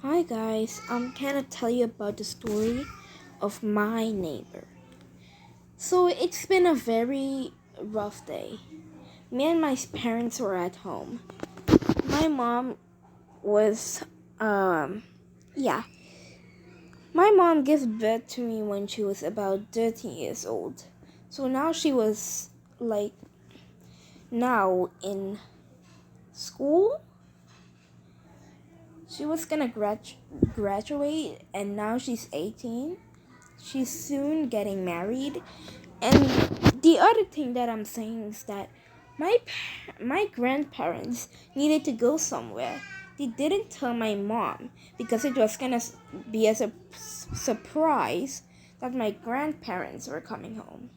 Hi guys, I'm gonna tell you about the story of my neighbor. So it's been a very rough day. Me and my parents were at home. My mom was, yeah. My mom gave birth to me when she was about 13 years old. So now she was like, now in school. She was gonna graduate and now she's 18. She's soon getting married. And the other thing that I'm saying is that my grandparents needed to go somewhere. They didn't tell my mom because it was gonna be as a surprise that my grandparents were coming home.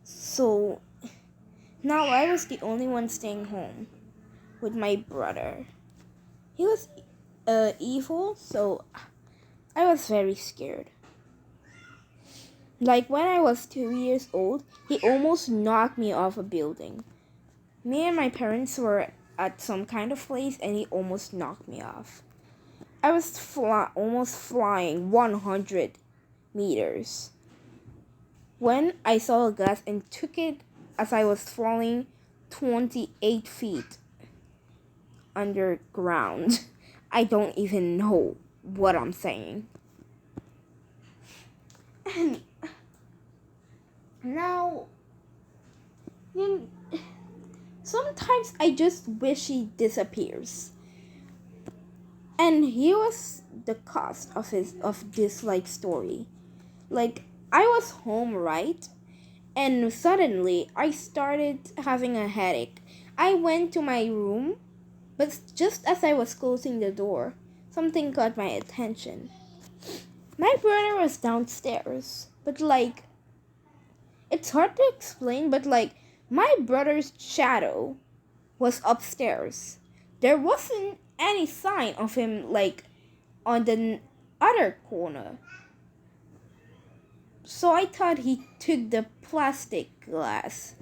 So now I was the only one staying home with my brother. He was evil, so I was very scared. Like when I was 2 years old, he almost knocked me off a building. Me and my parents were at some kind of place and he almost knocked me off. I was almost flying 100 meters when I saw a glass and took it as I was falling 28 feet underground. I don't even know what I'm saying. And now, you know, sometimes I just wish he disappears. And here was the cost of this story. Like I was home, right? And suddenly I started having a headache. I went to my room, but just as I was closing the door, something caught my attention. My brother was downstairs, but it's hard to explain, but my brother's shadow was upstairs. There wasn't any sign of him on the other corner. So I thought he took the plastic glass.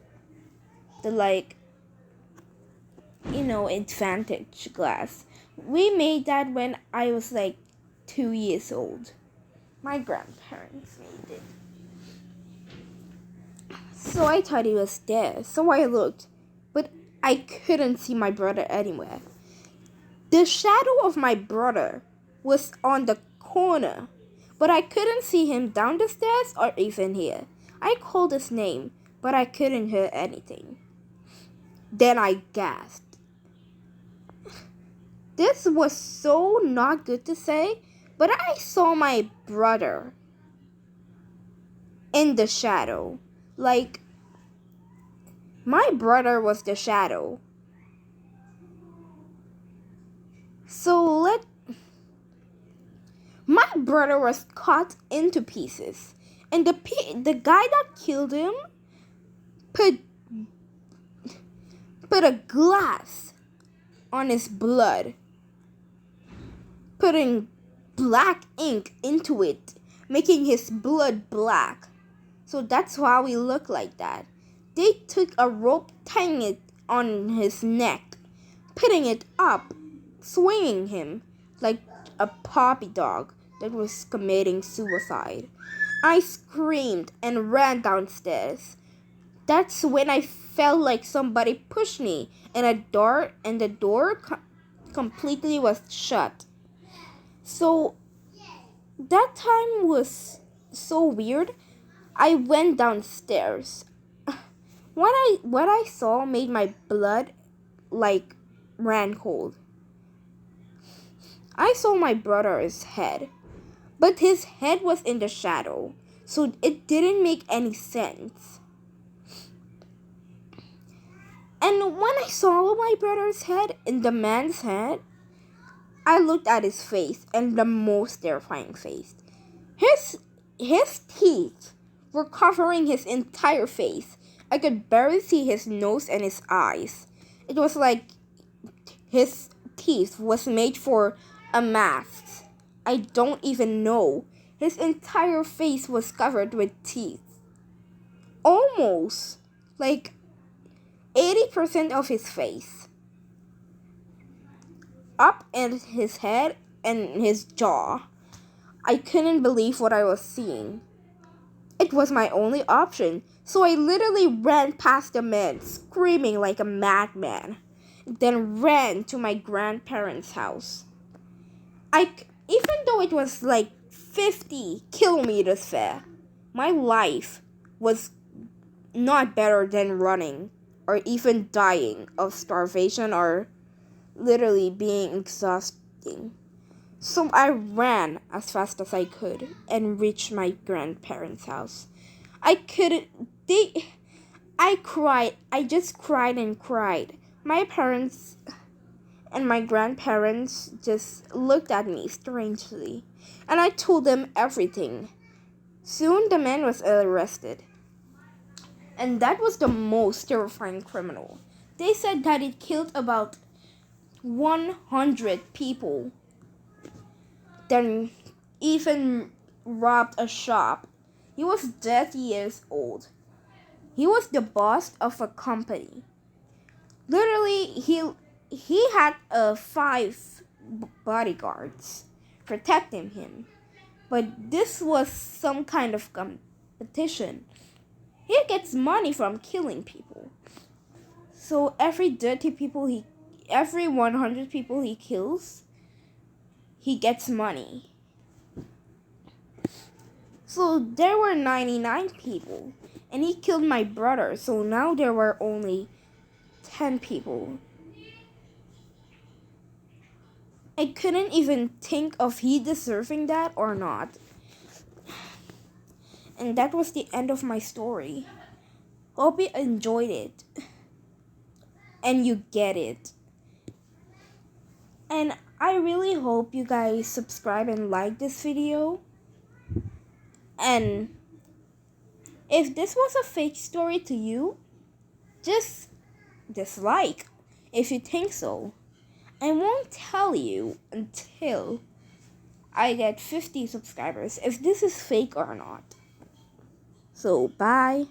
The advantage glass. We made that when I was 2 years old. My grandparents made it. So I thought he was there. So I looked, but I couldn't see my brother anywhere. The shadow of my brother was on the corner, but I couldn't see him down the stairs or even here. I called his name, but I couldn't hear anything. Then I gasped. This was so not good to say, but I saw my brother in the shadow. My brother was the shadow. My brother was cut into pieces, and the guy that killed him put a glass on his blood, putting black ink into it, making his blood black. So that's why we look like that. They took a rope, tying it on his neck, putting it up, swinging him like a puppy dog that was committing suicide. I screamed and ran downstairs. That's when I felt like somebody pushed me, and the door completely was shut. So that time was so weird. I went downstairs. What I saw made my blood ran cold. I saw my brother's head, but his head was in the shadow, so it didn't make any sense. And when I saw my brother's head in the man's head, I looked at his face, and the most terrifying face. His teeth were covering his entire face. I could barely see his nose and his eyes. It was like his teeth was made for a mask. I don't even know. His entire face was covered with teeth. Almost 80% of his face. Up in his head and his jaw. I couldn't believe what I was seeing. It was my only option, so I literally ran past the man, screaming like a madman, then ran to my grandparents' house. Even though it was like 50 kilometers far, my life was not better than running or even dying of starvation or literally being exhausting. So I ran as fast as I could and reached my grandparents' house. I couldn't they I cried. I just cried and cried. My parents and my grandparents just looked at me strangely, and I told them everything. Soon the man was arrested. And that was the most terrifying criminal. They said that it killed about 100 people, then even robbed a shop. He was 30 years old. He was the boss of a company. Literally, he had 5 bodyguards protecting him. But this was some kind of competition. He gets money from killing people. So every 100 people he kills, he gets money. So there were 99 people, and he killed my brother. So now there were only 10 people. I couldn't even think of he deserving that or not. And that was the end of my story. Hope you enjoyed it. And you get it. And I really hope you guys subscribe and like this video. And if this was a fake story to you, just dislike if you think so. I won't tell you until I get 50 subscribers if this is fake or not. So, bye.